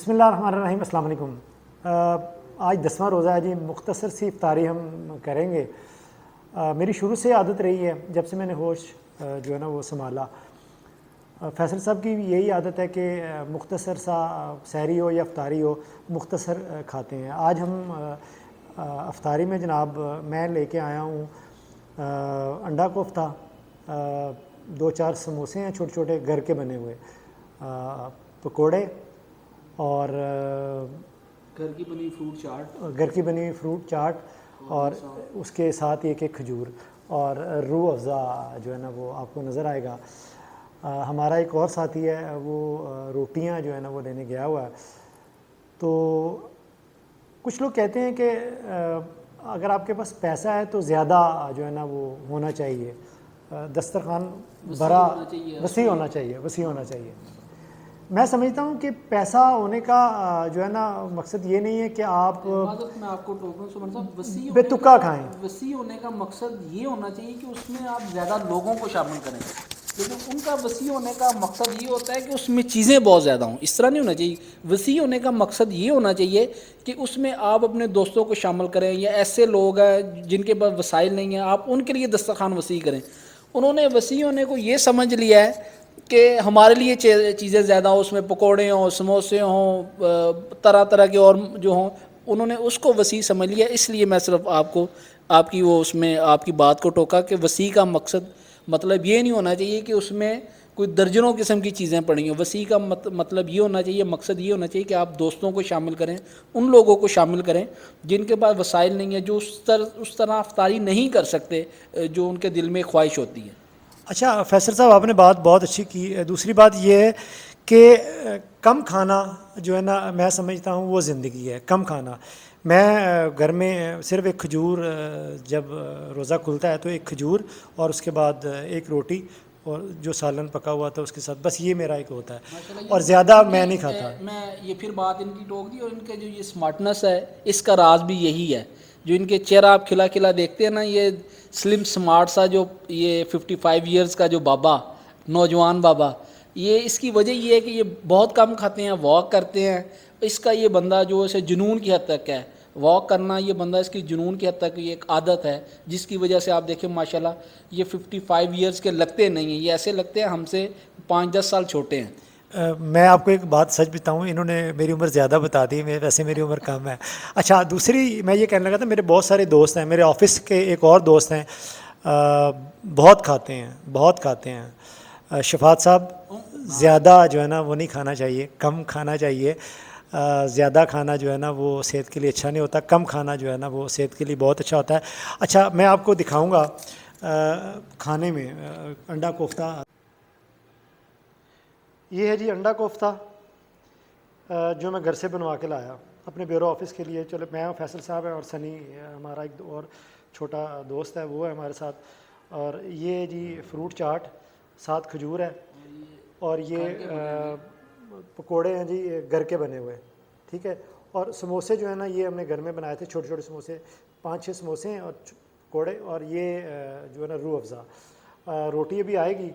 بسم اللہ الرحمن الرحیم۔ السلام علیکم۔ آج 10واں روزہ ہے جی، مختصر سی افطاری ہم کریں گے۔ میری شروع سے عادت رہی ہے، جب سے میں نے ہوش جو ہے نا وہ سنبھالا۔ فیصل صاحب کی یہی عادت ہے کہ مختصر سا سحری ہو یا افطاری ہو، مختصر کھاتے ہیں۔ آج ہم افطاری میں جناب میں لے کے آیا ہوں انڈا کوفتہ، 2-4 سموسے ہیں چھوٹے چھوٹے گھر کے بنے ہوئے، پکوڑے اور گھر کی بنی فروٹ چاٹ اور اس کے ساتھ ایک کھجور اور روح افزا جو ہے نا وہ آپ کو نظر آئے گا۔ ہمارا ایک اور ساتھی ہے، وہ روٹیاں جو ہے نا وہ لینے گیا ہوا ہے۔ تو کچھ لوگ کہتے ہیں کہ اگر آپ کے پاس پیسہ ہے تو زیادہ جو ہے نا وہ ہونا چاہیے، دسترخوان بھرا وسیع ہونا چاہیے۔ میں سمجھتا ہوں کہ پیسہ ہونے کا جو ہے نا مقصد یہ نہیں ہے کہ آپ میں آپ کو ٹوکوں سمجھ صاحب بے تکا کھائیں۔ وسیع ہونے کا مقصد یہ ہونا چاہیے کہ اس میں آپ زیادہ لوگوں کو شامل کریں، لیکن ان کا وسیع ہونے کا مقصد یہ ہوتا ہے کہ اس میں چیزیں بہت زیادہ ہوں۔ اس طرح نہیں ہونا چاہیے۔ وسیع ہونے کا مقصد یہ ہونا چاہیے کہ اس میں آپ اپنے دوستوں کو شامل کریں، یا ایسے لوگ ہیں جن کے پاس وسائل نہیں ہیں، آپ ان کے لیے دسترخوان وسیع کریں۔ انہوں نے وسیع ہونے کو یہ سمجھ لیا ہے کہ ہمارے لیے چیزیں زیادہ ہوں، اس میں پکوڑے ہوں، سموسے ہوں، طرح طرح کے اور جو ہوں، انہوں نے اس کو وسیع سمجھ لیا۔ اس لیے میں صرف آپ کی وہ اس میں آپ کی بات کو ٹوکا کہ وسیع کا مقصد مطلب یہ نہیں ہونا چاہیے کہ اس میں کوئی درجنوں قسم کی چیزیں پڑی ہوں۔ وسیع کا مطلب یہ ہونا چاہیے، مقصد یہ ہونا چاہیے کہ آپ دوستوں کو شامل کریں، ان لوگوں کو شامل کریں جن کے پاس وسائل نہیں ہیں، جو اس طرح افطاری نہیں کر سکتے جو ان کے دل میں خواہش ہوتی ہے۔ اچھا فیصل صاحب، آپ نے بات بہت اچھی کی۔ دوسری بات یہ ہے کہ کم کھانا جو ہے نا میں سمجھتا ہوں وہ زندگی ہے۔ کم کھانا، میں گھر میں صرف ایک کھجور، جب روزہ کھلتا ہے تو ایک کھجور اور اس کے بعد ایک روٹی اور جو سالن پکا ہوا تھا اس کے ساتھ، بس یہ میرا ایک ہوتا ہے اور زیادہ میں نہیں کھاتا۔ میں یہ پھر بات ان کی ٹوک دی، اور ان کے جو یہ سمارٹنس ہے اس کا راز بھی یہی ہے۔ جو ان کے چہرہ آپ کھلا کھلا دیکھتے ہیں نا، یہ سلم سمارٹ سا جو یہ 55 ایئرز کا جو بابا، نوجوان بابا، یہ اس کی وجہ یہ ہے کہ یہ بہت کم کھاتے ہیں، واک کرتے ہیں۔ اس کا یہ بندہ جو اسے جنون کی حد تک ہے، واک کرنا، یہ بندہ اس کی جنون کی حد تک یہ ایک عادت ہے، جس کی وجہ سے آپ دیکھیں ماشاءاللہ یہ 55 ایئرز کے لگتے نہیں ہیں، یہ ایسے لگتے ہیں ہم سے 5-10 سال چھوٹے ہیں۔ میں آپ کو ایک بات سچ بتاؤں، انہوں نے میری عمر زیادہ بتا دی، ویسے میری عمر کم ہے۔ اچھا دوسری میں یہ کہنے لگا تھا، میرے بہت سارے دوست ہیں، میرے آفس کے ایک اور دوست ہیں، بہت کھاتے ہیں۔ شفاعت صاحب، زیادہ جو ہے نا وہ نہیں کھانا چاہیے، کم کھانا چاہیے۔ زیادہ کھانا جو ہے نا وہ صحت کے لیے اچھا نہیں ہوتا، کم کھانا جو ہے نا وہ صحت کے لیے بہت اچھا ہوتا ہے۔ اچھا میں آپ کو دکھاؤں گا کھانے میں انڈا کوفتہ۔ یہ ہے جی انڈا کوفتہ، جو میں گھر سے بنوا کے لایا اپنے بیورو آفس کے لیے۔ چلو میں فیصل صاحب ہے اور سنی ہمارا ایک اور چھوٹا دوست ہے، وہ ہے ہمارے ساتھ۔ اور یہ جی فروٹ چاٹ، ساتھ کھجور ہے، اور یہ پکوڑے ہیں جی گھر کے بنے ہوئے، ٹھیک ہے۔ اور سموسے جو ہے نا یہ ہم نے گھر میں بنائے تھے، چھوٹے چھوٹے سموسے، 5-6 سموسے ہیں اور پکوڑے، اور یہ جو ہے نا روح افزا۔ روٹی ابھی آئے گی۔